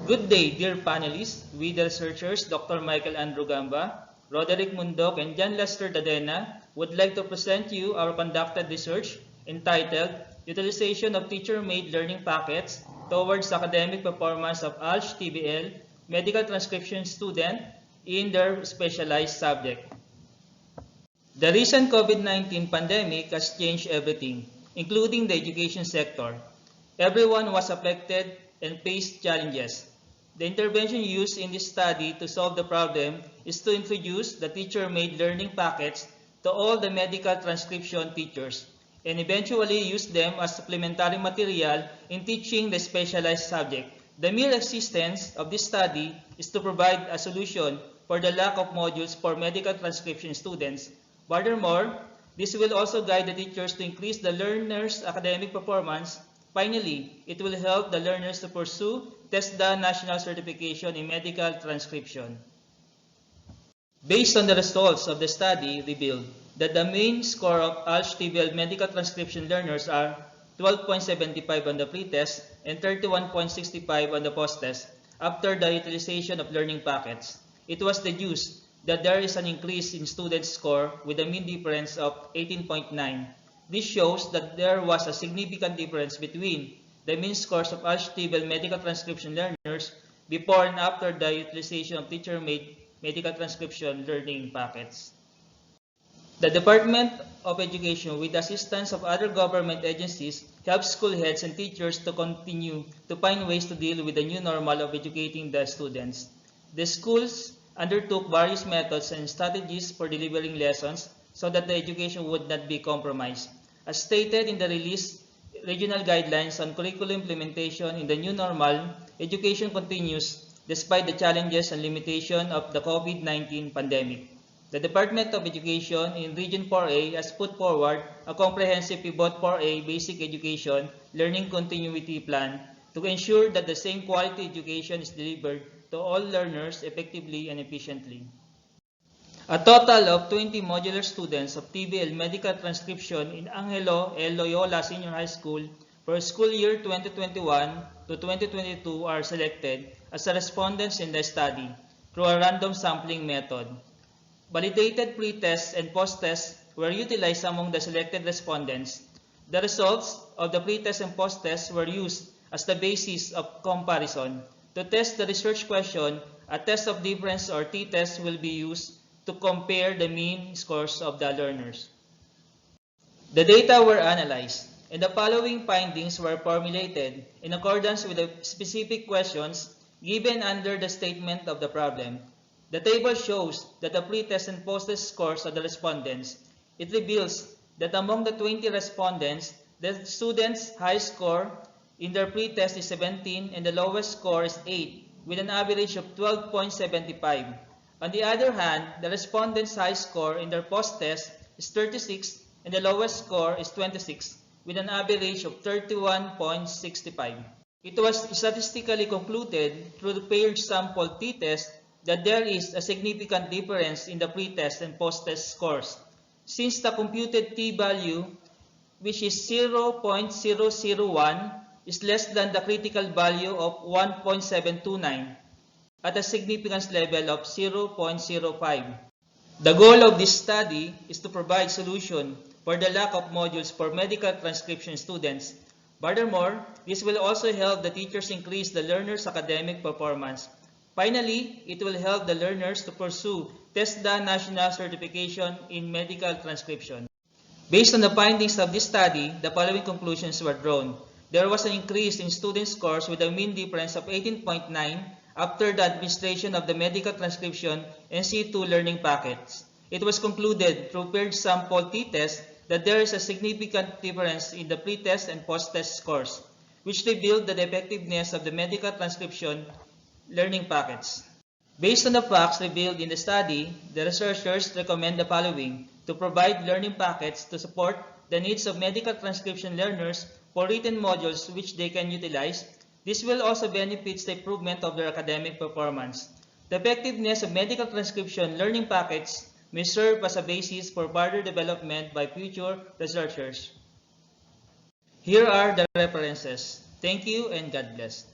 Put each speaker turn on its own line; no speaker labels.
Good day, dear panelists. We, the researchers, Dr. Michael Andrew Gamba, Roderick Mundok, and John Lester Dadena, would like to present you our conducted research entitled Utilization of Teacher-Made Learning Packets Towards Academic Performance of ALS-TBL Medical Transcription Student in their Specialized Subject. The recent COVID-19 pandemic has changed everything, including the education sector. Everyone was affected and faced challenges. The intervention used in this study to solve the problem is to introduce the teacher-made learning packets to all the medical transcription teachers and eventually use them as supplementary material in teaching the specialized subject. The mere existence of this study is to provide a solution for the lack of modules for medical transcription students. Furthermore, this will also guide the teachers to increase the learners' academic performance. Finally, it will help the learners to pursue TESDA National Certification in Medical Transcription. Based on the results of the study revealed that the main score of ALS-TBL medical transcription learners are 12.75 on the pre-test and 31.65 on the post-test after the utilization of learning packets. It was deduced that there is an increase in students' score with a mean difference of 18.9. This shows that there was a significant difference between the mean scores of ALS-TBL medical transcription learners before and after the utilization of teacher-made medical transcription learning packets. The Department of Education, with the assistance of other government agencies, helps school heads and teachers to continue to find ways to deal with the new normal of educating the students. The schools undertook various methods and strategies for delivering lessons so that the education would not be compromised. As stated in the released regional guidelines on curriculum implementation in the new normal, education continues despite the challenges and limitations of the COVID-19 pandemic. The Department of Education in Region 4A has put forward a comprehensive Pivot 4A Basic Education Learning Continuity Plan to ensure that the same quality education is delivered to all learners effectively and efficiently. A total of 20 modular students of TBL medical transcription in Angelo L. Loyola Senior High School for school year 2021 to 2022 are selected as the respondents in the study through a random sampling method. Validated pre-tests and post-tests were utilized among the selected respondents. The results of the pre-test and post-tests were used as the basis of comparison. To test the research question, a test of difference or t-test will be used to compare the mean scores of the learners. The data were analyzed, and the following findings were formulated in accordance with the specific questions given under the statement of the problem. The table shows that the pre-test and post-test scores of the respondents. It reveals that among the 20 respondents, the students' high score in their pre-test is 17 and the lowest score is 8, with an average of 12.75. On the other hand, the respondents' high score in their post-test is 36 and the lowest score is 26, with an average of 31.65. It was statistically concluded through the paired sample t-test that there is a significant difference in the pre-test and post-test scores. Since the computed t-value, which is 0.001, is less than the critical value of 1.729 at a significance level of 0.05. The goal of this study is to provide solution for the lack of modules for medical transcription students. Furthermore, this will also help the teachers increase the learners' academic performance. Finally, it will help the learners to pursue TESDA National Certification in Medical Transcription. Based on the findings of this study, the following conclusions were drawn. There was an increase in student scores with a mean difference of 18.9 after the administration of the medical transcription and C2 learning packets. It was concluded through paired sample t-test that there is a significant difference in the pre-test and post-test scores, which revealed the effectiveness of the medical transcription learning packets. Based on the facts revealed in the study, the researchers recommend the following to provide learning packets to support the needs of medical transcription learners for written modules which they can utilize. This will also benefit the improvement of their academic performance. The effectiveness of medical transcription learning packets may serve as a basis for further development by future researchers. Here are the references. Thank you and God bless.